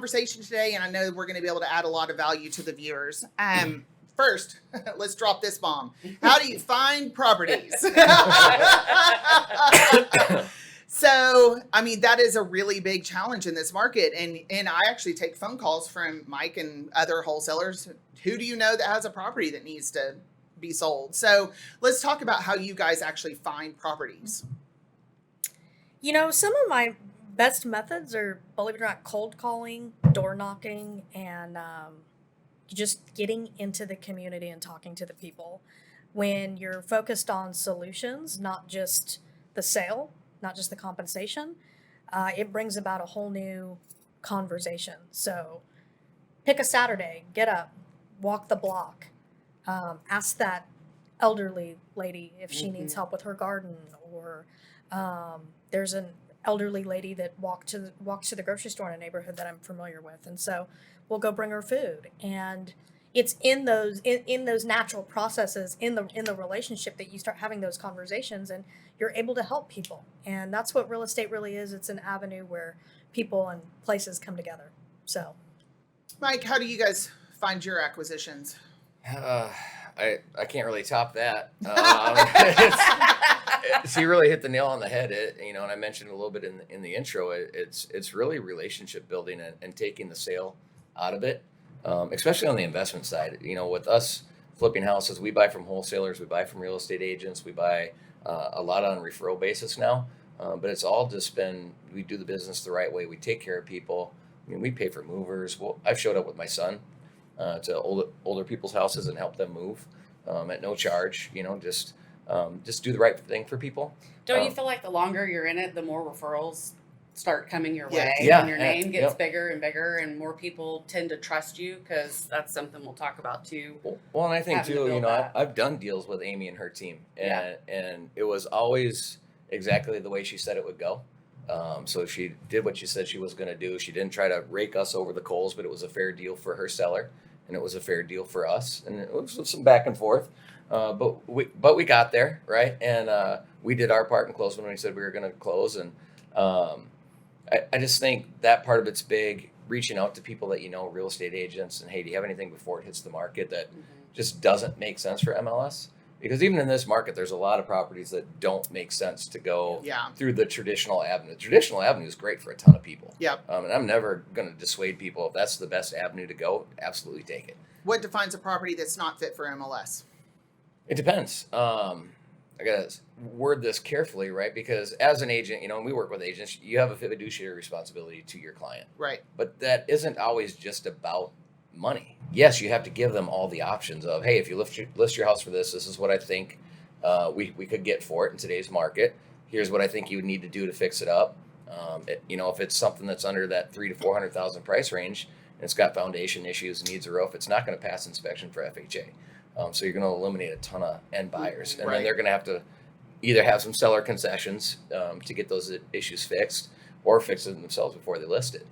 conversation today, and I know we're going to be able to add a lot of value to the viewers. First, let's drop this bomb. How do you find properties? So, I mean, that is a really big challenge in this market. And I actually take phone calls from Mike and other wholesalers. Who do you know that has a property that needs to be sold? So let's talk about how you guys actually find properties. You know, some of my best methods are, believe it or not, cold calling, door knocking, and just getting into the community and talking to the people. When you're focused on solutions, not just the sale, not just the compensation, it brings about a whole new conversation. So pick a Saturday, get up, walk the block, ask that elderly lady if she needs help with her garden, or there's an elderly lady that walks to the grocery store in a neighborhood that I'm familiar with, and so we'll go bring her food. And it's in those natural processes in the relationship that you start having those conversations, and you're able to help people. And that's what real estate really is. It's an avenue where people and places come together. So, Mike, how do you guys find your acquisitions? I can't really top that. So you really hit the nail on the head. And I mentioned a little bit in the intro. It's really relationship building and taking the sale out of it, especially on the investment side. With us flipping houses, we buy from wholesalers, we buy from real estate agents, we buy a lot on a referral basis now. But it's all just been, we do the business the right way. We take care of people. I mean, we pay for movers. Well, I've showed up with my son to older people's houses and help them move at no charge. Just do the right thing for people. Don't you feel like the longer you're in it, the more referrals start coming your way? Yeah. And your name gets bigger and bigger, and more people tend to trust you, because that's something we'll talk about too. Well, and I think too, I've done deals with Amy and her team, and it was always exactly the way she said it would go. So she did what she said she was going to do. She didn't try to rake us over the coals, but it was a fair deal for her seller, and it was a fair deal for us. And it was some back and forth, but we got there, right? And we did our part and closed when we said we were going to close. And I just think that part of it's big, reaching out to people that real estate agents, and hey, do you have anything before it hits the market that just doesn't make sense for MLS? Because even in this market, there's a lot of properties that don't make sense to go through the traditional avenue. The traditional avenue is great for a ton of people. Yep. And I'm never going to dissuade people. If that's the best avenue to go, absolutely take it. What defines a property that's not fit for MLS? It depends. I got to word this carefully, right? Because as an agent, and we work with agents, you have a fiduciary responsibility to your client. Right. But that isn't always just about money. Yes, you have to give them all the options of, hey, if you list your house for this is what I think we could get for it in today's market. Here's what I think you would need to do to fix it up. If it's something that's under that $300,000 to $400,000 price range and it's got foundation issues and needs a roof, it's not going to pass inspection for FHA. So you're going to eliminate a ton of end buyers, and then they're going to have to either have some seller concessions to get those issues fixed, or fix it themselves before they list it.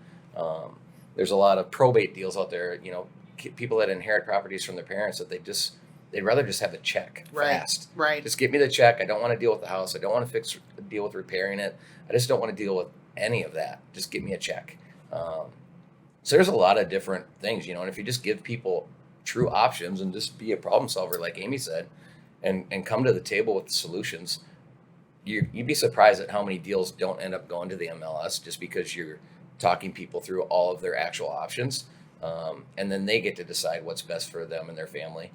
There's a lot of probate deals out there, people that inherit properties from their parents that they'd rather just have the check fast. Right. Just give me the check. I don't want to deal with the house. I don't want to deal with repairing it. I just don't want to deal with any of that. Just give me a check. So there's a lot of different things, and if you just give people true options and just be a problem solver, like Amy said, and come to the table with the solutions, you'd be surprised at how many deals don't end up going to the MLS just because you're talking people through all of their actual options, and then they get to decide what's best for them and their family,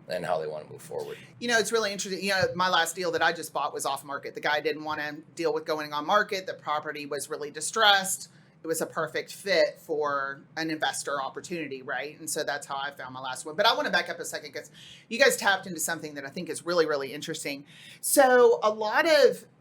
and how they want to move forward. It's really interesting. My last deal that I just bought was off market. The guy didn't want to deal with going on market. The property was really distressed. It was a perfect fit for an investor opportunity, right? And so that's how I found my last one. But I want to back up a second, because you guys tapped into something that I think is really, really interesting. So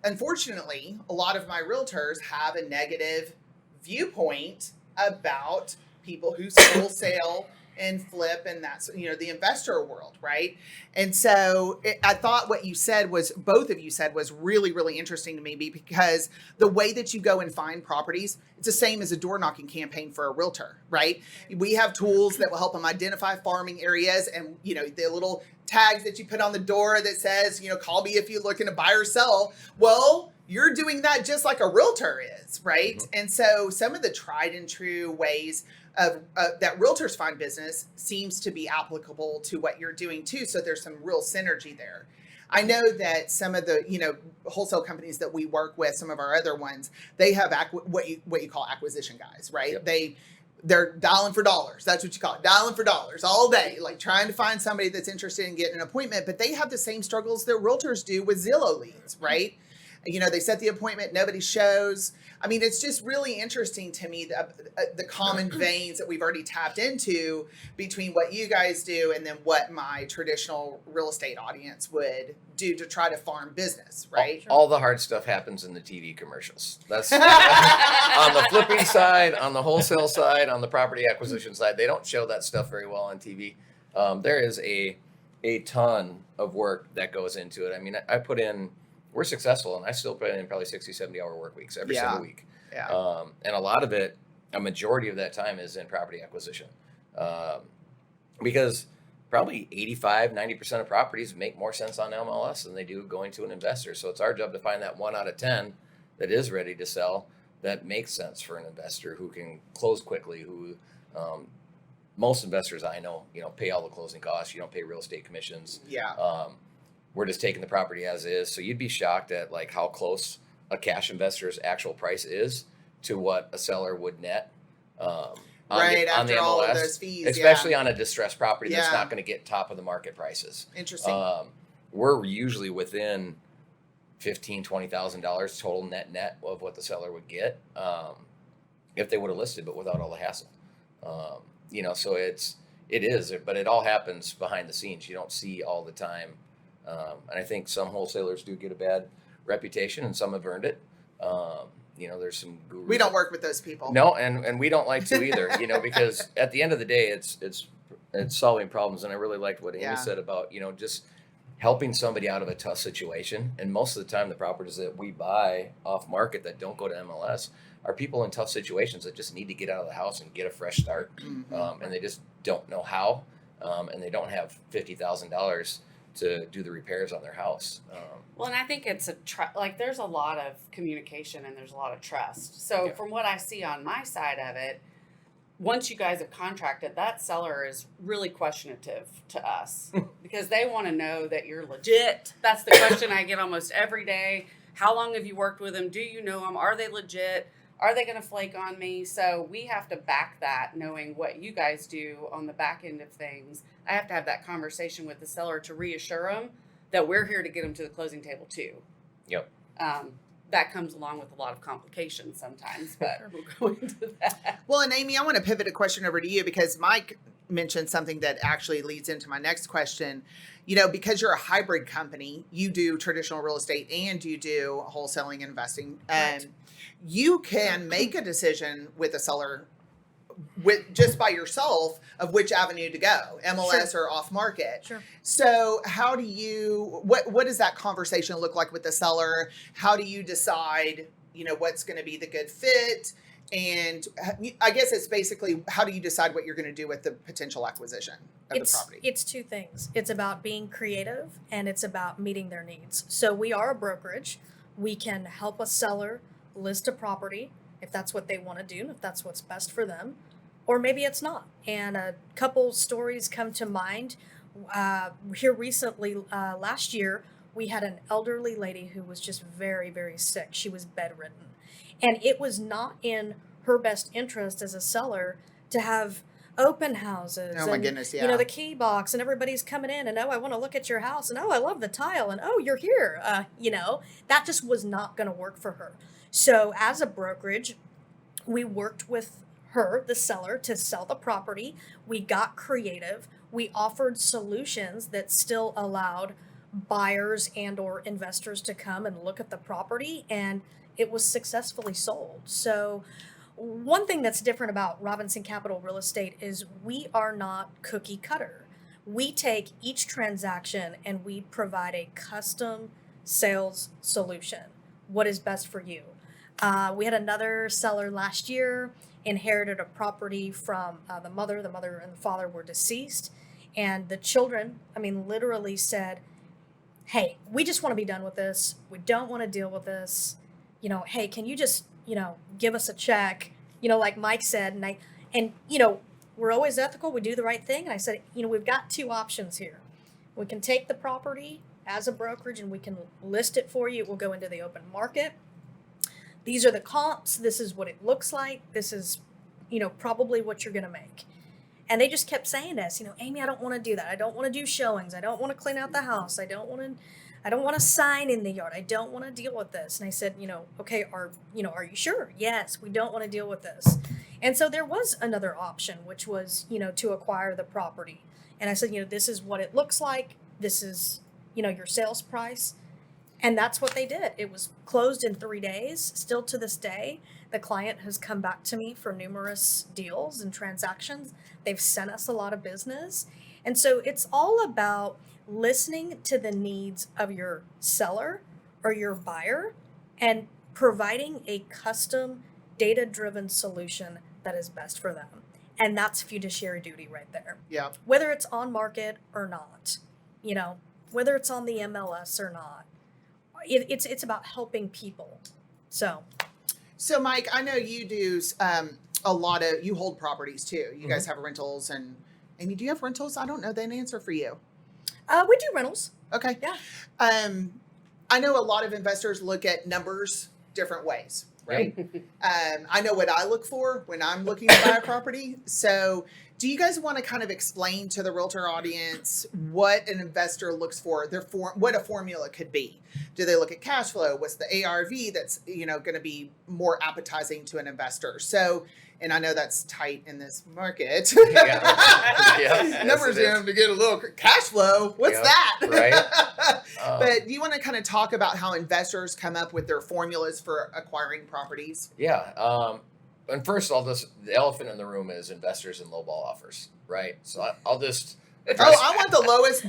unfortunately, a lot of my realtors have a negative viewpoint about people who wholesale and flip, and that's the investor world, right? And so I thought what both of you said was really, really interesting to me, because the way that you go and find properties, it's the same as a door knocking campaign for a realtor, right? We have tools that will help them identify farming areas, and the little tags that you put on the door that says, call me if you're looking to buy or sell. Well, you're doing that just like a realtor is, right? Mm-hmm. And so some of the tried and true ways of that realtors find business seems to be applicable to what you're doing too. So there's some real synergy there. I know that some of the, wholesale companies that we work with, some of our other ones, they have what you call acquisition guys, right? Yep. They're dialing for dollars. That's what you call it. Dialing for dollars all day, like trying to find somebody that's interested in getting an appointment, but they have the same struggles that realtors do with Zillow leads, right? They set the appointment, nobody shows. I mean, it's just really interesting to me, the common veins that we've already tapped into between what you guys do and then what my traditional real estate audience would do to try to farm business, right? All the hard stuff happens in the TV commercials. That's on the flipping side, on the wholesale side, on the property acquisition side. They don't show that stuff very well on TV. There is a ton of work that goes into it. I mean, we're successful, and I still put in probably 60, 70-hour work weeks every single week. Yeah. And a lot of it, a majority of that time is in property acquisition. Because probably 85, 90% of properties make more sense on MLS than they do going to an investor. So it's our job to find that 1 out of 10 that is ready to sell, that makes sense for an investor who can close quickly, who most investors I know, pay all the closing costs. You don't pay real estate commissions. Yeah. We're just taking the property as is. So you'd be shocked at like how close a cash investor's actual price is to what a seller would net on the MLS, all of those fees, especially on a distressed property that's not going to get top of the market prices. Interesting. We're usually within $15,000, $20,000 total net of what the seller would get if they would have listed, but without all the hassle. So it is, but it all happens behind the scenes. You don't see all the time. And I think some wholesalers do get a bad reputation, and some have earned it. There's some gurus. We don't work with those people. No, and we don't like to either. Because at the end of the day, it's solving problems. And I really liked what Amy said about just helping somebody out of a tough situation. And most of the time, the properties that we buy off market that don't go to MLS are people in tough situations that just need to get out of the house and get a fresh start, and they just don't know how, and they don't have $50,000 to do the repairs on their house. Well, and I think it's there's a lot of communication and there's a lot of trust. So from what I see on my side of it, once you guys have contracted, that seller is really questionative to us because they want to know that you're legit. That's the question I get almost every day. How long have you worked with them? Do you know them? Are they legit? Are they going to flake on me? So we have to back that, knowing what you guys do on the back end of things. I have to have that conversation with the seller to reassure them that we're here to get them to the closing table too. Yep. That comes along with a lot of complications sometimes, but we'll go into that. Well, and Amy, I want to pivot a question over to you because Mike mentioned something that actually leads into my next question. Because you're a hybrid company, you do traditional real estate and you do wholesaling and investing. Right. You can make a decision with a seller with just by yourself of which avenue to go, MLS or off market. Sure. So how do you, what does that conversation look like with the seller? How do you decide, what's going to be the good fit? And I guess it's basically, how do you decide what you're going to do with the potential acquisition of the property? It's two things. It's about being creative and it's about meeting their needs. So we are a brokerage. We can help a seller list a property if that's what they want to do, if that's what's best for them, or maybe it's not. And a couple stories come to mind. Here recently, last year, we had an elderly lady who was just very, very sick. She was bedridden. And it was not in her best interest as a seller to have open houses. Oh my goodness, yeah. The key box and everybody's coming in and, I want to look at your house and, I love the tile and, you're here. That just was not going to work for her. So as a brokerage, we worked with her, the seller, to sell the property. We got creative. We offered solutions that still allowed buyers and or investors to come and look at the property, and it was successfully sold. So one thing that's different about Robinson Capital Real Estate is we are not cookie cutter. We take each transaction and we provide a custom sales solution. What is best for you? We had another seller last year, inherited a property from the mother. The mother and the father were deceased. And the children, I mean, literally said, hey, we just want to be done with this. We don't want to deal with this. You know, hey, can you just, you know, give us a check? You know, like Mike said, and you know, we're always ethical. We do the right thing. And I said, you know, we've got two options here. We can take the property as a brokerage and we can list it for you. It will go into the open market. These are the comps. This is what it looks like. This is, you know, probably what you're going to make. And they just kept saying to us, you know, Amy, I don't want to do that. I don't want to do showings. I don't want to clean out the house. I don't want to sign in the yard. I don't want to deal with this. And I said, you know, okay, are you sure? Yes, we don't want to deal with this. And so there was another option, which was, you know, to acquire the property. And I said, you know, this is what it looks like. This is, you know, your sales price. And that's what they did. It was closed in 3 days. Still to this day, the client has come back to me for numerous deals and transactions. They've sent us a lot of business. And so it's all about listening to the needs of your seller or your buyer and providing a custom data-driven solution that is best for them. And that's fiduciary duty right there. Yeah. Whether it's on market or not, you know, whether it's on the MLS or not, it's about helping people. So Mike, I know you do you hold properties too. You guys have rentals, and Amy, do you have rentals? I don't know the answer for you. We do rentals. Okay. Yeah. I know a lot of investors look at numbers different ways, right? I know what I look for when I'm looking to buy a property. So do you guys want to kind of explain to the realtor audience what an investor looks for, what a formula could be? Do they look at cash flow? What's the ARV that's, you know, going to be more appetizing to an investor? So, and I know that's tight in this market. Yeah. Numbers down to get a little cash flow. What's that? Right. But do you want to kind of talk about how investors come up with their formulas for acquiring properties? Yeah. And first, the elephant in the room is investors and lowball offers, right? So I'll just address. I want the lowest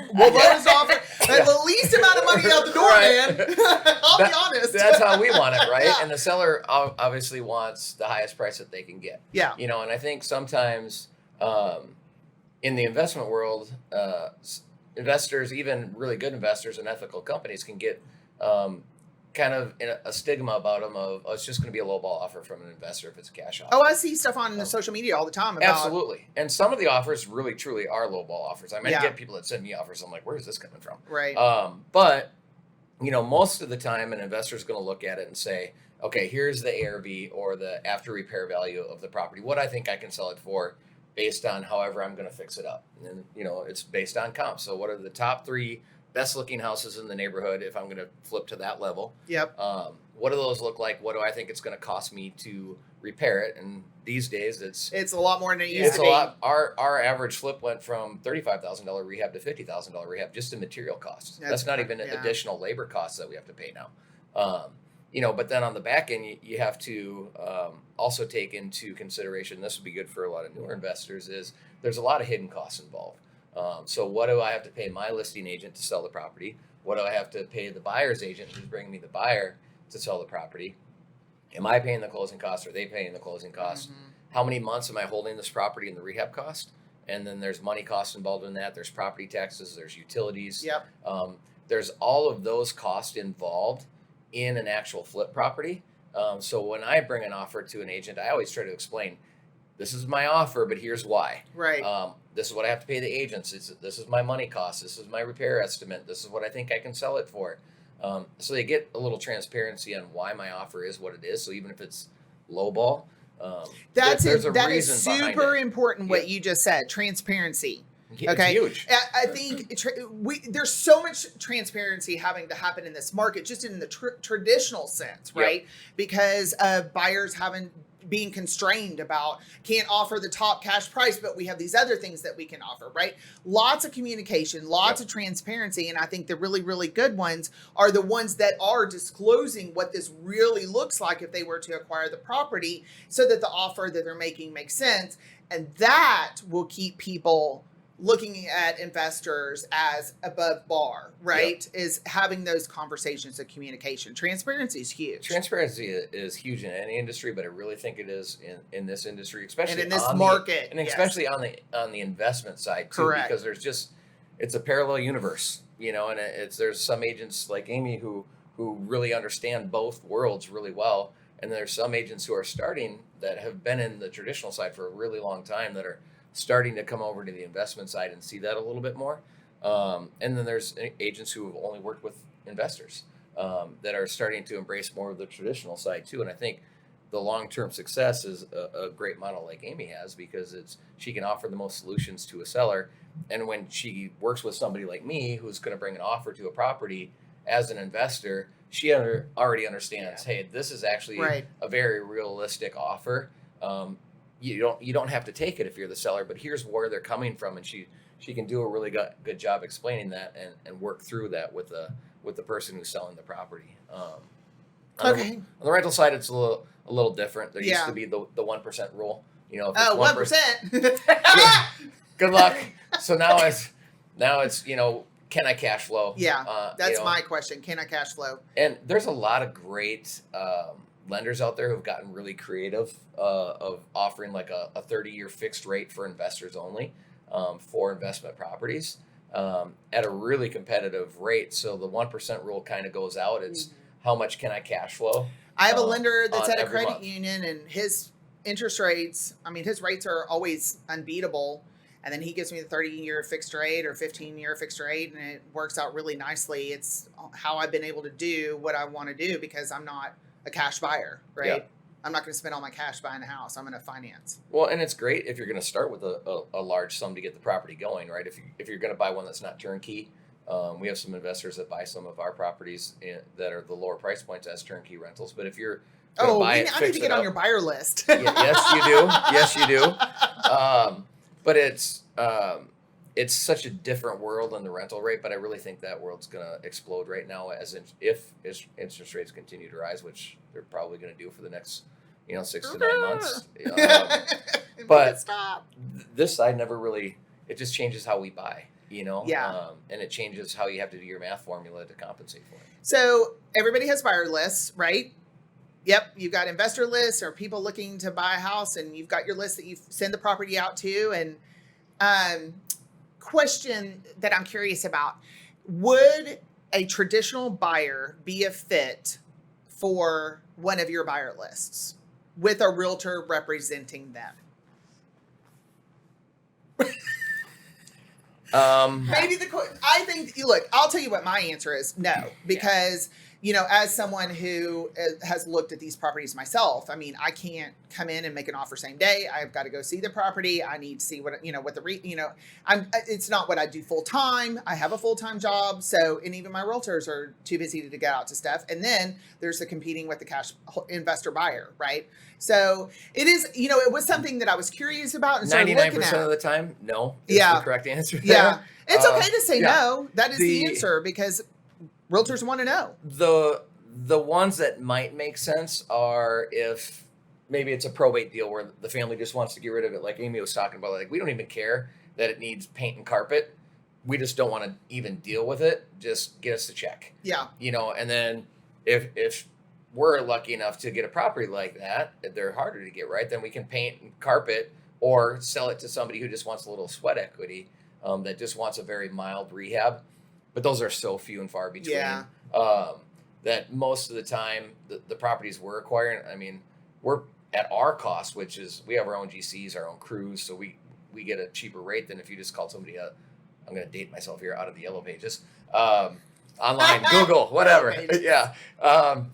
offer, and the least amount of money out the door, Right. man. I'll be honest. That's how we want it, right? Yeah. And the seller obviously wants the highest price that they can get. Yeah. You know, and I think sometimes in the investment world, investors, even really good investors and ethical companies, can get kind of in a stigma about them of, oh, it's just going to be a low ball offer from an investor if it's a cash offer. Oh, I see stuff on the social media all the time about. Absolutely. And some of the offers really, truly are low ball offers. I mean, Yeah. I get people that send me offers. I'm like, where is this coming from? Right. But, you know, most of the time an investor is going to look at it and say, okay, here's the ARV or the after repair value of the property, what I think I can sell it for based on however I'm going to fix it up. And, you know, it's based on comps. So what are the top 3 best looking houses in the neighborhood if I'm going to flip to that level? Yep. What do those look like? What do I think it's going to cost me to repair it? And these days it's a lot more than it used it's to a be. lot. Our average flip went from $35,000 rehab to $50,000 rehab just in material costs. That's not even yeah. additional labor costs that we have to pay now. You know, but then on the back end, you have to also take into consideration, this would be good for a lot of newer investors, is there's a lot of hidden costs involved. So what do I have to pay my listing agent to sell the property? What do I have to pay the buyer's agent who's bringing me the buyer to sell the property? Am I paying the closing costs? Or are they paying the closing costs? Mm-hmm. How many months am I holding this property in the rehab cost? And then there's money costs involved in that. There's property taxes. There's utilities. Yep. There's all of those costs involved in an actual flip property. So when I bring an offer to an agent, I always try to explain, this is my offer, but here's why. Right. This is what I have to pay the agents. This is my money cost. This is my repair estimate. This is what I think I can sell it for. So they get a little transparency on why my offer is what it is. So even if it's lowball, that is reason super important. What Yeah. you just said, transparency. It's Okay. huge. I think there's so much transparency having to happen in this market, just in the traditional sense, right? Because buyers being constrained about can't offer the top cash price, but we have these other things that we can offer, right? Lots of communication, lots of transparency. And I think the really, really good ones are the ones that are disclosing what this really looks like if they were to acquire the property, so that the offer that they're making makes sense. And that will keep people looking at investors as above bar, right? Is having those conversations of communication. Transparency is huge. Transparency is huge in any industry, but I really think it is in this industry, especially And in this on market, and especially on the investment side too, Correct. because it's a parallel universe, and there's some agents like Amy who really understand both worlds really well, and there's some agents who are starting that have been in the traditional side for a really long time that are starting to come over to the investment side and see that a little bit more. And then there's agents who have only worked with investors that are starting to embrace more of the traditional side too. And I think the long-term success is a great model like Amy has, because she can offer the most solutions to a seller. And when she works with somebody like me, who's going to bring an offer to a property as an investor, she already understands, hey, this is actually a very realistic offer. You don't have to take it if you're the seller, but here's where they're coming from, and she can do a really good job explaining that and work through that with the person who's selling the property. On the rental side, it's a little different. There used to be the 1% rule. If it's 1%. Good luck. So now it's can I cash flow? Yeah, that's my question. Can I cash flow? And there's a lot of great lenders out there who've gotten really creative of offering like a 30-year fixed rate for investors only for investment properties at a really competitive rate. So the 1% rule kind of goes out. It's how much can I cash flow? I have a lender that's at a every credit month. union, and his interest rates, his rates are always unbeatable. And then he gives me the 30-year fixed rate or 15-year fixed rate, and it works out really nicely. It's how I've been able to do what I want to do because I'm not a cash buyer, right? Yeah. I'm not going to spend all my cash buying a house. I'm going to finance. Well, and it's great if you're going to start with a large sum to get the property going, right? If you're going to buy one that's not turnkey, we have some investors that buy some of our properties that are the lower price points as turnkey rentals. But if you're going to buy it, I need to get on your buyer list. Yes, you do. Yes, you do. But it's such a different world in the rental rate. But I really think that world's going to explode right now if interest rates continue to rise, which they're probably going to do for the next 6 to 9 months. But stop. This side never really. It just changes how we buy. Yeah. And it changes how you have to do your math formula to compensate for it. So everybody has buyer lists, right? Yep, you've got investor lists or people looking to buy a house, and you've got your list that you send the property out to. And question that I'm curious about, would a traditional buyer be a fit for one of your buyer lists with a realtor representing them? Maybe I think, look, I'll tell you what my answer is. No, because as someone who has looked at these properties myself, I can't come in and make an offer same day. I've got to go see the property. I need to see what it's not what I do full time. I have a full-time job. So, and even my realtors are too busy to get out to stuff. And then there's the competing with the cash investor buyer, right? So it is, it was something that I was curious about and started looking at. 99% of the time, no. Is the correct answer. Yeah. It's okay to say no. That is the The- answer because realtors want to know. The ones that might make sense are if maybe it's a probate deal where the family just wants to get rid of it, like Amy was talking about. Like, we don't even care that it needs paint and carpet. We just don't want to even deal with it. Just get us the check. Yeah. And then if we're lucky enough to get a property like that, they're harder to get, right? Then we can paint and carpet or sell it to somebody who just wants a little sweat equity, that just wants a very mild rehab. But those are so few and far between. Yeah. That most of the time, the properties we're acquiring, we're at our cost, which is we have our own GCs, our own crews, so we get a cheaper rate than if you just called somebody I'm going to date myself here, out of the Yellow Pages. Online, Google, whatever. Yeah.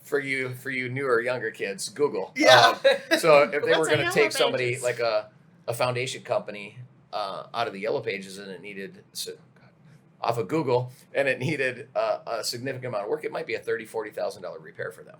For you newer, younger kids, Google. Yeah. So if they What's were a going to Yellow take somebody Pages? like a foundation company out of the Yellow Pages and it needed off of Google and it needed a significant amount of work, it might be a $30,000-$40,000 repair for them.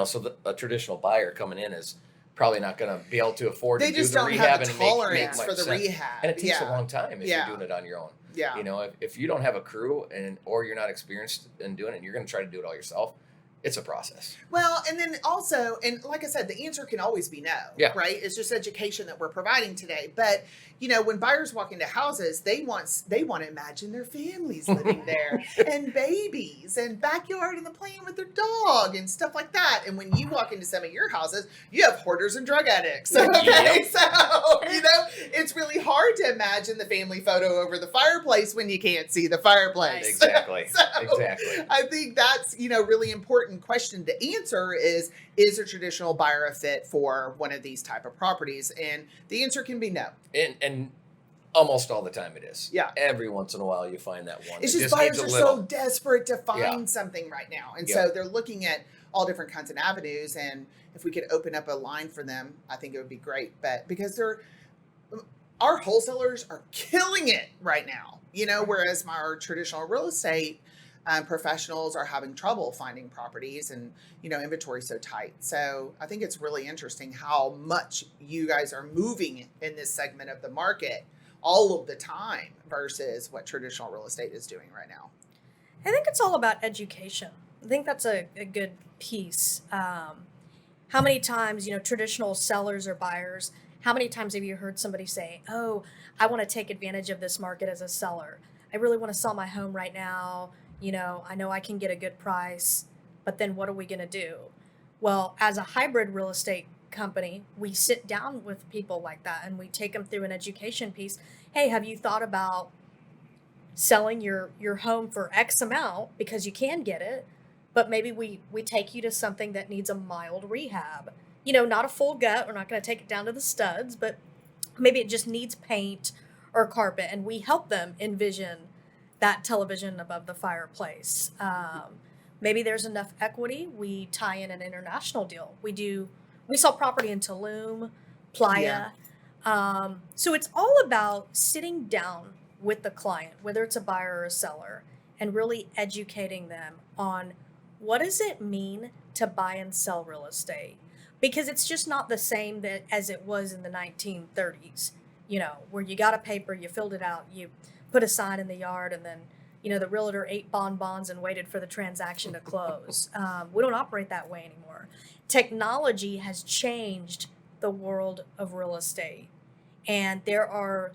So a traditional buyer coming in is probably not going to be able to afford They to do just the don't rehab have the and make tolerance much for the sense. rehab. And it takes a Yeah. long time if Yeah. you're doing it on your own. Yeah. If you don't have a crew or you're not experienced in doing it and you're going to try to do it all yourself, it's a process. Well, and then also, and like I said, the answer can always be no, Yeah. right? It's just education that we're providing today. But, you know, when buyers walk into houses, they want to imagine their families living there and babies and backyard and the playing with their dog and stuff like that. And when you walk into some of your houses, you have hoarders and drug addicts. Okay, Yep. so, you know, it's really hard to imagine the family photo over the fireplace when you can't see the fireplace. Exactly. So, Exactly. I think that's, you know, really important question to answer is a traditional buyer a fit for one of these type of properties? And the answer can be no. And almost all the time it is. Yeah. Every once in a while you find that one. It's that just buyers needs are a little. so desperate to find Yeah. something right now. And Yeah. so they're looking at all different kinds of avenues. And if we could open up a line for them, I think it would be great. But because our wholesalers are killing it right now, you know, whereas our traditional real estate professionals are having trouble finding properties and, you know, inventory so tight. So I think it's really interesting how much you guys are moving in this segment of the market all of the time versus what traditional real estate is doing right now. I think it's all about education. I think that's a good piece. How many times, you know, traditional sellers or buyers, how many times have you heard somebody say, oh, I want to take advantage of this market as a seller. I really want to sell my home right now. You know I can get a good price, but then what are we going to do? Well, as a hybrid real estate company, we sit down with people like that and we take them through an education piece. Hey, have you thought about selling your home for X amount because you can get it, but maybe we take you to something that needs a mild rehab. You know, not a full gut. We're not going to take it down to the studs, but maybe it just needs paint or carpet, and we help them envision that television above the fireplace. Maybe there's enough equity. We tie in an international deal. We sell property in Tulum, Playa. So it's all about sitting down with the client, whether it's a buyer or a seller, and really educating them on what does it mean to buy and sell real estate? Because it's just not the same as it was in the 1930s, you know, where you got a paper, you filled it out, you put a sign in the yard, and then, you know, the realtor ate bonbons and waited for the transaction to close. We don't operate that way anymore. Technology has changed the world of real estate, and there are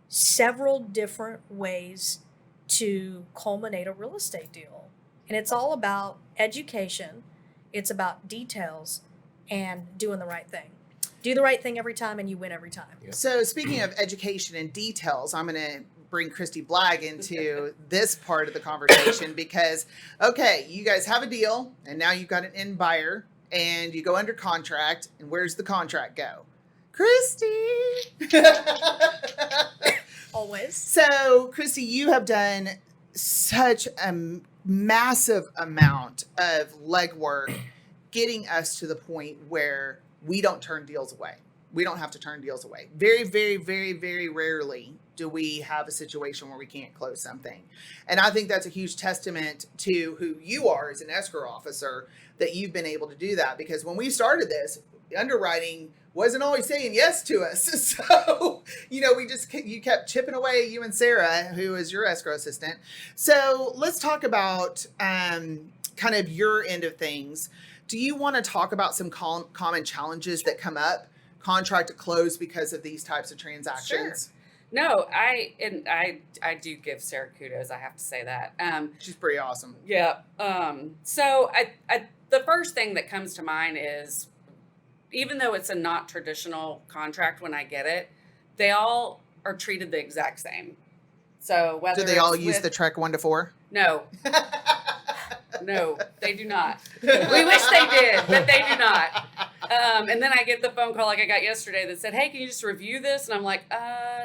several different ways to culminate a real estate deal. And it's all about education, it's about details, and doing the right thing. Do the right thing every time and you win every time. Yep. So speaking of education and details, I'm going to bring Christy Blagg into this part of the conversation because, okay, you guys have a deal and now you've got an end buyer and you go under contract, and where's the contract go? Christy! Always. So, Christy, you have done such a massive amount of legwork getting us to the point where we don't turn deals away. We don't have to turn deals away. Very, very, very, very rarely do we have a situation where we can't close something. And I think that's a huge testament to who you are as an escrow officer, that you've been able to do that. Because when we started this, underwriting wasn't always saying yes to us. So, you know, you kept chipping away, you and Sarah, who is your escrow assistant. So let's talk about kind of your end of things. Do you want to talk about some common challenges that come up, contract to close, because of these types of transactions? Sure. No, I do give Sarah kudos. I have to say that. She's pretty awesome. Yeah. So the first thing that comes to mind is, even though it's a not traditional contract when I get it, they all are treated the exact same. So whether Do they all it's use the Trek 1 to 4? No. No, they do not. We wish they did, but they do not. And then I get the phone call like I got yesterday that said, hey, can you just review this? And I'm like,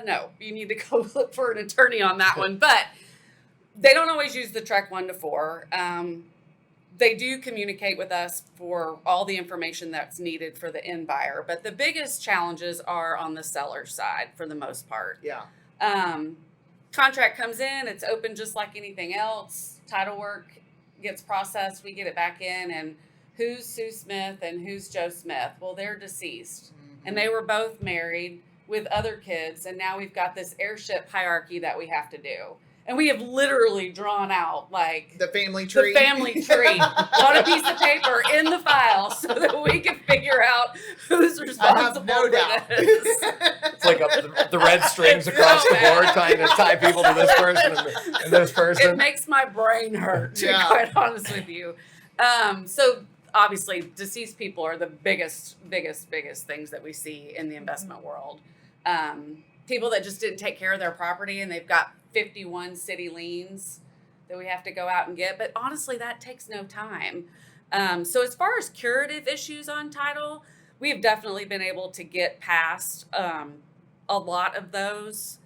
no, you need to go look for an attorney on that one. But they don't always use the Trek 1 to 4. They do communicate with us for all the information that's needed for the end buyer. But the biggest challenges are on the seller side for the most part. Yeah. Contract comes in, it's open just like anything else. Title work gets processed, we get it back in, and who's Sue Smith and who's Joe Smith? Well, they're deceased. Mm-hmm. And they were both married with other kids, and now we've got this heirship hierarchy that we have to do. And we have literally drawn out like the family tree. On a piece of paper in the file so that we can figure out who's responsible no for doubt. this. It's like the red strings across the board trying to tie people to this person and this person. It makes my brain hurt, to be Yeah. quite honest with you. So obviously, deceased people are the biggest things that we see in the investment world. People that just didn't take care of their property and they've got 51 city liens that we have to go out and get. But honestly, that takes no time. So as far as curative issues on title, we have definitely been able to get past a lot of those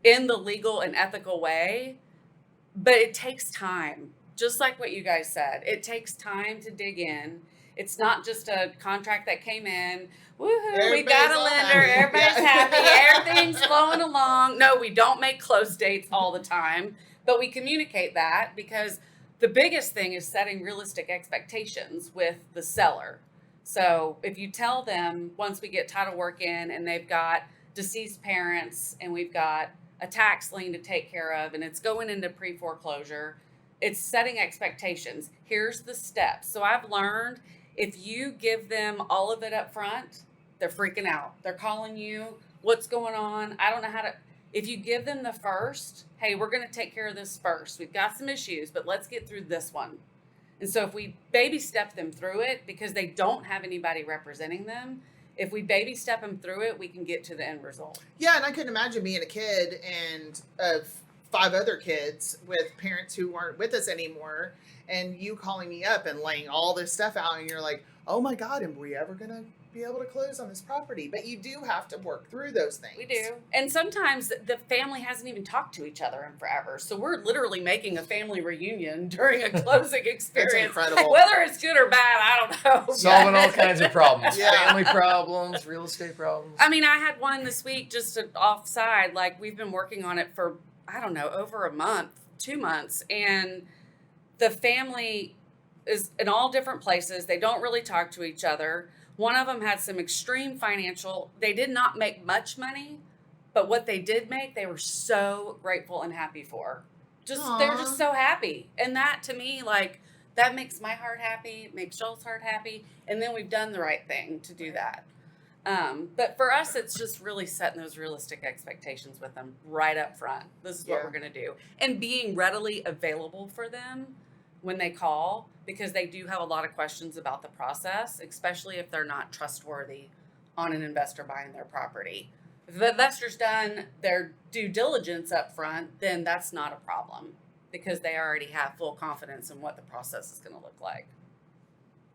in the legal and ethical way. But it takes time. Just like what you guys said, it takes time to dig in. It's not just a contract that came in. Woohoo, we got a lender, everybody's happy, everything's flowing along. No, we don't make close dates all the time, but we communicate that because the biggest thing is setting realistic expectations with the seller. So if you tell them once we get title work in and they've got deceased parents and we've got a tax lien to take care of and it's going into pre-foreclosure, it's setting expectations. Here's the steps. So I've learned if you give them all of it up front, they're freaking out. They're calling you, what's going on? I don't know how to. If you give them the first, hey, we're going to take care of this first. We've got some issues, but let's get through this one. And so if we baby step them through it, because they don't have anybody representing them, if we baby step them through it, we can get to the end result. Yeah, and I couldn't imagine being a kid and of 5 other kids with parents who aren't with us anymore, and you calling me up and laying all this stuff out, and you're like, oh my God, am we ever going to be able to close on this property? But you do have to work through those things. We do. And sometimes the family hasn't even talked to each other in forever. So we're literally making a family reunion during a closing experience. That's incredible. Whether it's good or bad, I don't know. Solving all kinds of problems. Yeah. Family problems, real estate problems. I mean, I had one this week just offside. Like, we've been working on it for, I don't know, over a month, 2 months. And the family is in all different places. They don't really talk to each other. One of them had some extreme financial, they did not make much money, but what they did make, they were so grateful and happy for. They're just so happy. And that to me, like, that makes my heart happy, makes Joel's heart happy. And then we've done the right thing to do that. But for us, it's just really setting those realistic expectations with them right up front. This is what we're going to do. And being readily available for them when they call, because they do have a lot of questions about the process, especially if they're not trustworthy on an investor buying their property. If the investor's done their due diligence up front, then that's not a problem because they already have full confidence in what the process is going to look like.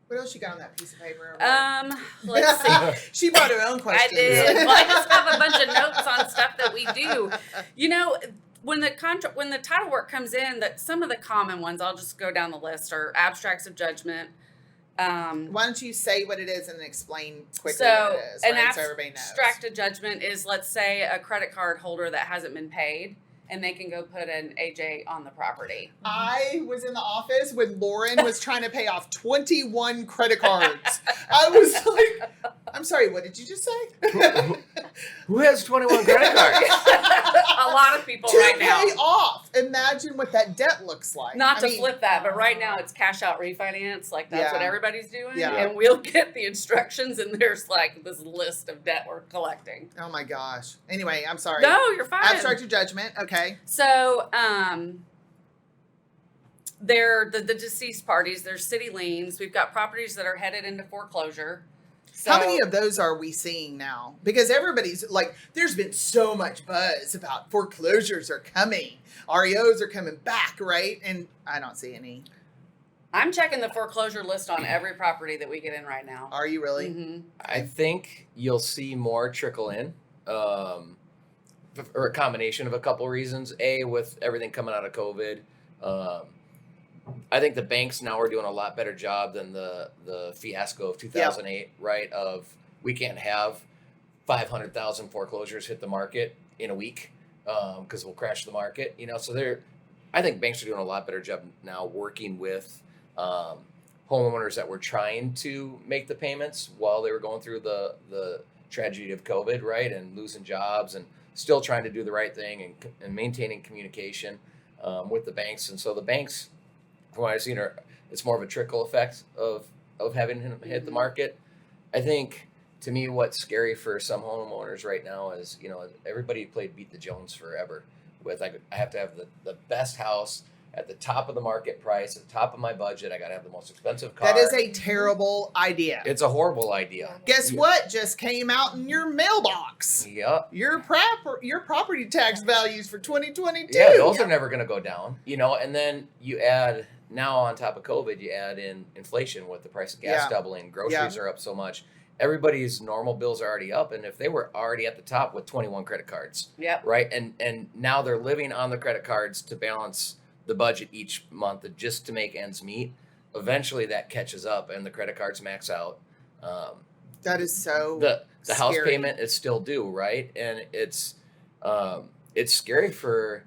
What else you got on that piece of paper? Over Let's see. She brought her own I questions. did. Well, I just have a bunch of notes on stuff that we do. You know, when the title work comes in, that some of the common ones, I'll just go down the list, are abstracts of judgment. Why don't you say what it is and then explain quickly So what it is, an right? So everybody knows. abstract of judgment is, let's say, a credit card holder that hasn't been paid, and they can go put an AJ on the property. I was in the office when Lauren was trying to pay off 21 credit cards. I was like, I'm sorry, what did you just say? Who has 21 credit cards? A lot of people To right pay now. off. Imagine what that debt looks like. Not I to mean, flip that, but right now it's cash out refinance. Like, that's what Yeah. everybody's doing. Yeah. And we'll get the instructions, and there's like this list of debt we're collecting. Oh my gosh. Anyway, I'm sorry. No, you're fine. Abstract of judgment. Okay. So, they're the deceased parties. There's city liens. We've got properties that are headed into foreclosure. So, How many of those are we seeing now? Because everybody's like, there's been so much buzz about foreclosures are coming. REOs are coming back, right? And I don't see any. I'm checking the foreclosure list on every property that we get in right now. Are you really? Mm-hmm. I think you'll see more trickle in, or a combination of a couple reasons. A, with everything coming out of COVID, I think the banks now are doing a lot better job than the fiasco of 2008, right? Of we can't have 500,000 foreclosures hit the market in a week because we'll crash the market, you know. So I think banks are doing a lot better job now working with homeowners that were trying to make the payments while they were going through the tragedy of COVID, right, and losing jobs and still trying to do the right thing and maintaining communication with the banks. And so the banks, from what I've seen, it's more of a trickle effect of having him hit the market. I think, to me, what's scary for some homeowners right now is, everybody played Beat the Jones forever with, I have to have the best house at the top of the market price, at the top of my budget. I got to have the most expensive car. That is a terrible idea. It's a horrible idea. Guess what just came out in your mailbox? Yep. Your property tax values for 2022. Yeah, those are never going to go down, and then you add, now on top of COVID, you add in inflation with the price of gas doubling, groceries are up so much. Everybody's normal bills are already up, and if they were already at the top with 21 credit cards, right, and now they're living on the credit cards to balance the budget each month just to make ends meet, eventually that catches up and the credit cards max out. That is so the house scary. payment is still due, right? And it's scary for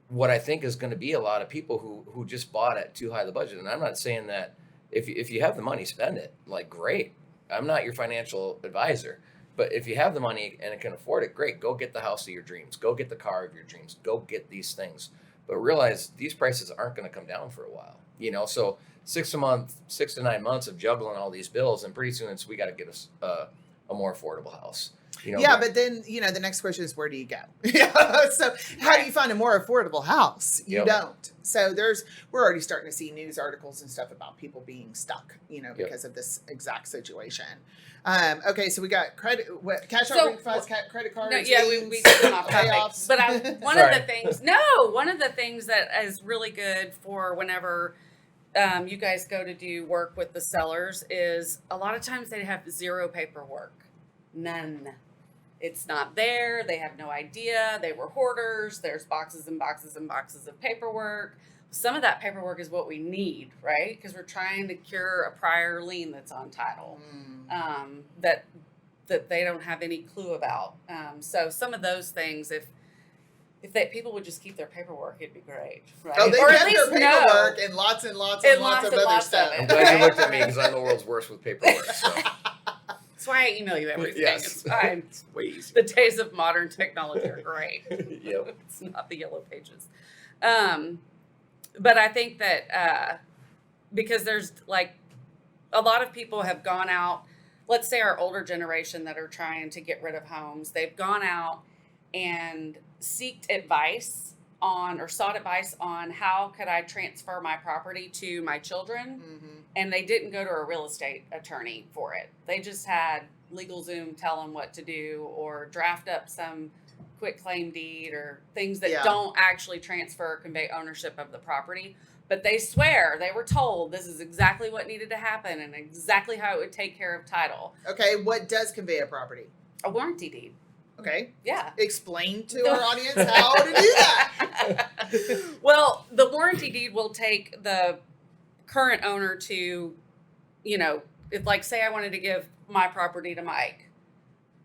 what I think is going to be a lot of people who just bought at too high the budget. And I'm not saying that if you have the money, spend it. Like, great. I'm not your financial advisor, but if you have the money and can afford it, great. Go get the house of your dreams. Go get the car of your dreams. Go get these things. But realize these prices aren't going to come down for a while. So 6 to 9 months of juggling all these bills, and pretty soon we got to get us a more affordable house. But then the next question is, where do you go? So how do you find a more affordable house? You don't. So we're already starting to see news articles and stuff about people being stuck, because of this exact situation. Okay, so we got credit, cash out refunds, credit cards. No, yeah, we went off topic. Payoffs. But one of the things that is really good for whenever you guys go to do work with the sellers is a lot of times they have zero paperwork. None. It's not there. They have no idea. They were hoarders. There's boxes and boxes and boxes of paperwork. Some of that paperwork is what we need, right? Because we're trying to cure a prior lien that's on title that they don't have any clue about. So some of those things, if people would just keep their paperwork, it'd be great, right? Oh, they or kept at least their paperwork and lots and lots and lots of other stuff. I'm glad you looked at me because I'm the world's worst with paperwork. So. That's why I email you everything. Yes. It's fine. It's way easier. The days of modern technology are great. Yep. It's not the yellow pages. But I think that because there's a lot of people have gone out, let's say our older generation that are trying to get rid of homes, they've gone out and sought advice on how could I transfer my property to my children, and they didn't go to a real estate attorney for it. They just had LegalZoom tell them what to do or draft up some quick claim deed or things that don't actually transfer or convey ownership of the property. But they swear they were told this is exactly what needed to happen and exactly how it would take care of title. Okay, what does convey a property? A warranty deed. Okay. Yeah. Explain to our audience how to do that. Well, the warranty deed will take the current owner to, if say I wanted to give my property to Mike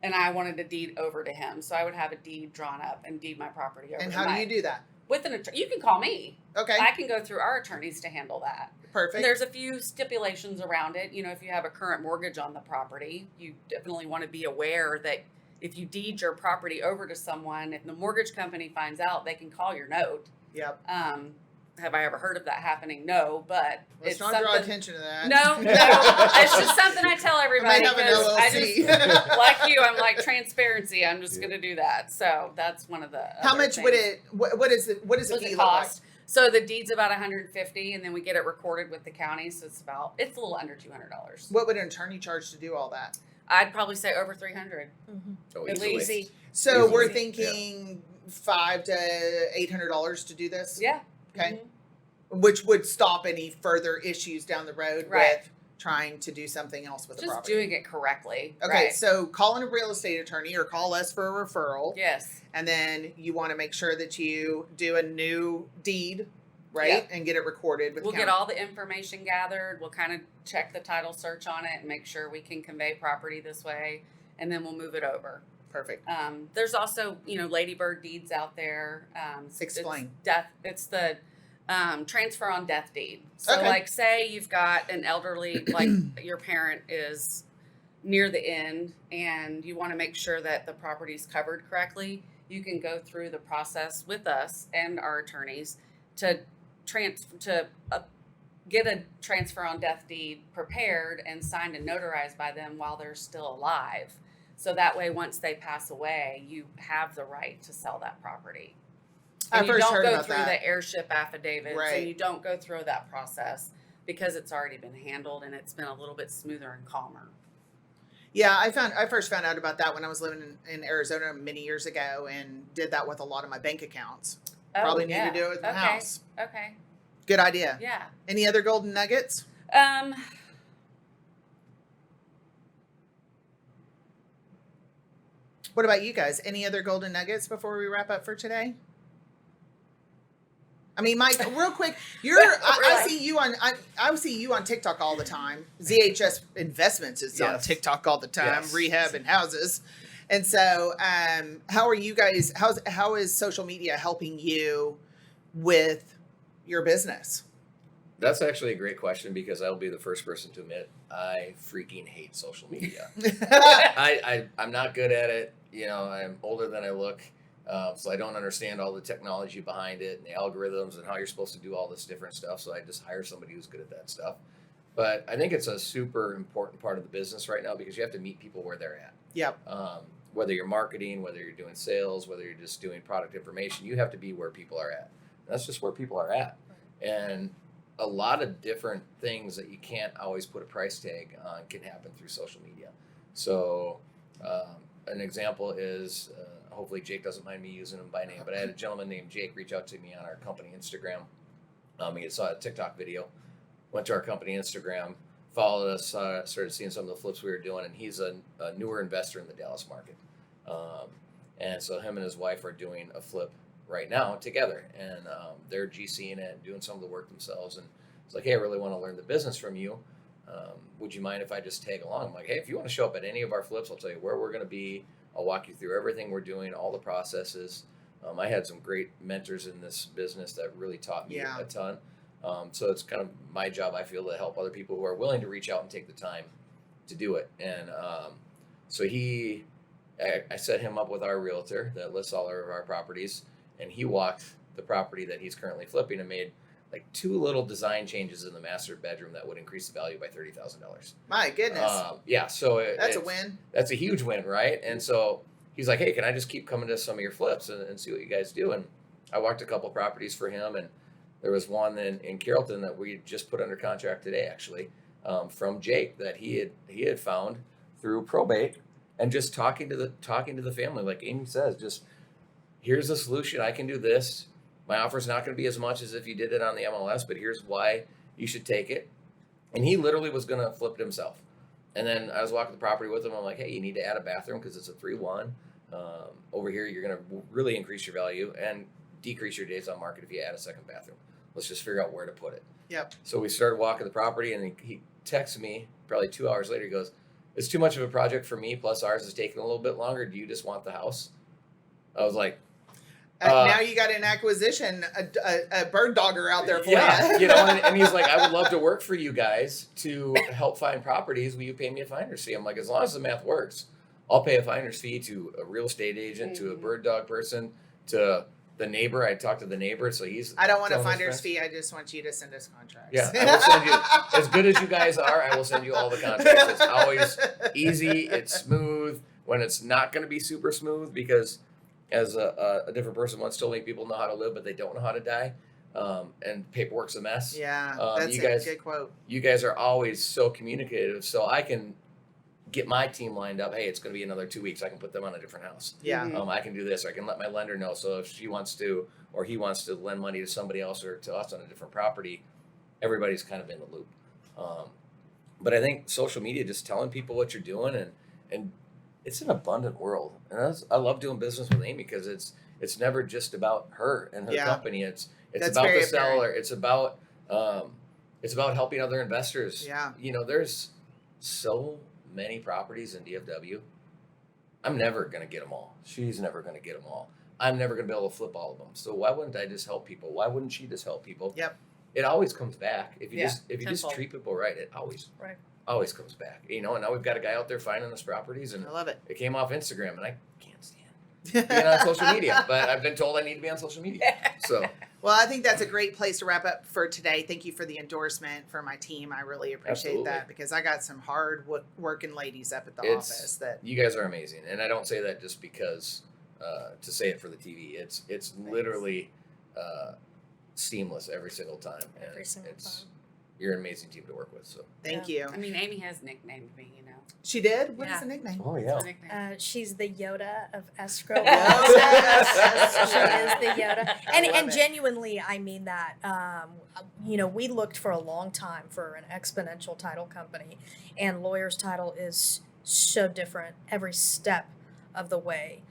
and I wanted to deed over to him. So I would have a deed drawn up and deed my property over to Mike. And how do you do that? With an attorney. You can call me. Okay. I can go through our attorneys to handle that. Perfect. And there's a few stipulations around it. If you have a current mortgage on the property, you definitely want to be aware that if you deed your property over to someone, if the mortgage company finds out, they can call your note. Yep. Have I ever heard of that happening? No, but let's not draw attention to that. No, it's just something I tell everybody. I might have an LLC. Like you, I'm like transparency. I'm just going to do that. So that's one of the. How much things. would it? What is it? What does the deed cost? So the deed's about $150, and then we get it recorded with the county. So it's a little under $200. What would an attorney charge to do all that? I'd probably say over $300. Oh, At easily. least. So we're thinking $500 to $800 to do this. Yeah. Okay. Which would stop any further issues down the road with trying to do something else with the property. Just doing it correctly. Okay, right. so call in a real estate attorney or call us for a referral. Yes. And then you want to make sure that you do a new deed, right? And get it recorded with We'll the get county. all the information gathered. We'll kind of check the title search on it and make sure we can convey property this way, and then we'll move it over. Perfect. There's also, ladybird deeds out there. Explain. It's the transfer on death deed. So say you've got an elderly, like your parent is near the end and you want to make sure that the property's covered correctly. you can go through the process with us and our attorneys to get a transfer on death deed prepared and signed and notarized by them while they're still alive. So that way, once they pass away, you have the right to sell that property. And you don't go through the heirship affidavits, and you don't go through that process because it's already been handled and it's been a little bit smoother and calmer. Yeah, I first found out about that when I was living in Arizona many years ago, and did that with a lot of my bank accounts. Probably need to do it with my house. Okay. Good idea. Yeah. Any other golden nuggets? What about you guys? Any other golden nuggets before we wrap up for today? I mean, Mike, real quick, I see you on TikTok all the time. ZHS Investments is on TikTok all the time, rehab and houses. And so, how are you guys? How is social media helping you with your business? That's actually a great question, because I'll be the first person to admit I freaking hate social media. I'm not good at it. You know, I'm older than I look, so I don't understand all the technology behind it and the algorithms and how you're supposed to do all this different stuff. So I just hire somebody who's good at that stuff. But I think it's a super important part of the business right now, because you have to meet people where they're at. Yep. Whether you're marketing, whether you're doing sales, whether you're just doing product information, you have to be where people are at. That's just where people are at. And a lot of different things that you can't always put a price tag on can happen through social media. So an example is, hopefully Jake doesn't mind me using him by name, but I had a gentleman named Jake reach out to me on our company Instagram. He saw a TikTok video, went to our company Instagram, followed us, started seeing some of the flips we were doing, and he's a newer investor in the Dallas market. And so him and his wife are doing a flip right now together, and they're GCing it and doing some of the work themselves. And it's like, hey, I really want to learn the business from you. Would you mind if I just tag along? I'm like, hey, if you want to show up at any of our flips, I'll tell you where we're going to be. I'll walk you through everything we're doing, all the processes. I had some great mentors in this business that really taught me a ton. So it's kind of my job, I feel, to help other people who are willing to reach out and take the time to do it. And so I set him up with our realtor that lists all of our properties, and he walked the property that he's currently flipping and made like 2 little design changes in the master bedroom that would increase the value by $30,000. My goodness. Yeah. So that's a win. That's a huge win, right? And so he's like, hey, can I just keep coming to some of your flips and see what you guys do? And I walked a couple properties for him, and there was one in Carrollton that we just put under contract today, actually, from Jake, that he had found through probate, and just talking to the family, like Amy says, just here's the solution. I can do this. My offer's not going to be as much as if you did it on the MLS, but here's why you should take it. And he literally was going to flip it himself. And then I was walking the property with him. I'm like, hey, you need to add a bathroom because it's a 3-1. Over here, you're going to really increase your value and decrease your days on market if you add a second bathroom. Let's just figure out where to put it. Yep. So we started walking the property, and he texted me probably 2 hours later. He goes, it's too much of a project for me, plus ours is taking a little bit longer. Do you just want the house? I was like, now you got an acquisition, a bird dogger out there for you. And he's like, I would love to work for you guys to help find properties. Will you pay me a finder's fee? I'm like, as long as the math works, I'll pay a finder's fee to a real estate agent, to a bird dog person, to the neighbor. I talked to the neighbor, so I don't want a finder's fee. I just want you to send us contracts. Yeah, I will send you, as good as you guys are, I will send you all the contracts. It's always easy. It's smooth when it's not going to be super smooth, because as a different person once told me, people know how to live, but they don't know how to die. And paperwork's a mess. Yeah, that's a good quote. You guys are always so communicative, so I can get my team lined up. Hey, it's going to be another 2 weeks. I can put them on a different house. Yeah. I can do this. Or I can let my lender know. So if she wants to, or he wants to lend money to somebody else or to us on a different property, everybody's kind of in the loop. But I think social media, just telling people what you're doing, and it's an abundant world. And I love doing business with Amy, because it's never just about her and her company. It's about the seller. It's about helping other investors. Yeah. There's so many properties in DFW. I'm never going to get them all. She's never going to get them all. I'm never going to be able to flip all of them. So why wouldn't I just help people? Why wouldn't she just help people? Yep. It always comes back. If you just treat people right, it always comes back. And now we've got a guy out there finding us properties, and I love it. It came off Instagram, and I can't stand being on social media, but I've been told I need to be on social media. So, Well, I think that's a great place to wrap up for today. Thank you for the endorsement for my team. I really appreciate Absolutely. that because I got some hard working ladies up at the It's- office that you guys are amazing, and I don't say that just because to say it for the TV. It's literally seamless every single time, and Every single it's time. you're an amazing team to work with. So, thank Yeah. you. I mean, Amy has nicknamed me, you know. She did? What is Yeah. the nickname? oh It's her nickname. She's the Yoda of escrow. Yoda. She is the Yoda. And love and it. genuinely, I mean that. We looked for a long time for an exponential title company, and Lawyer's Title is so different every step of the way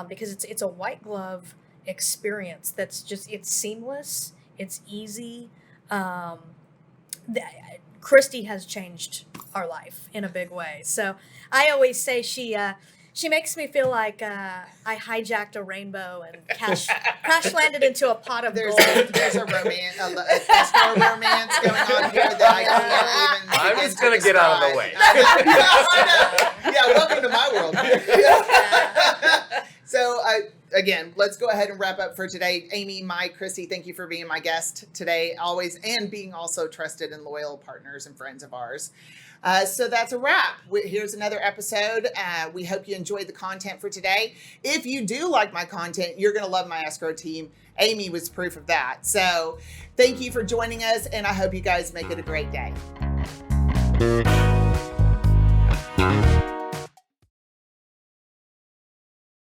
because it's a white glove experience that's just it's seamless, it's easy. Christy has changed our life in a big way. So I always say she makes me feel like I hijacked a rainbow and crash landed into a pot of There's gold. there's a romance, a escrow romance going on here that I can't even. I'm begin just to gonna get out of the describe. way. I know. Yeah, welcome to my world. So, again, let's go ahead and wrap up for today. Amy, Mike, Christy, thank you for being my guest today, always, and being also trusted and loyal partners and friends of ours. So that's a wrap. Here's another episode. We hope you enjoyed the content for today. If you do like my content, you're going to love my escrow team. Amy was proof of that. So thank you for joining us, and I hope you guys make it a great day.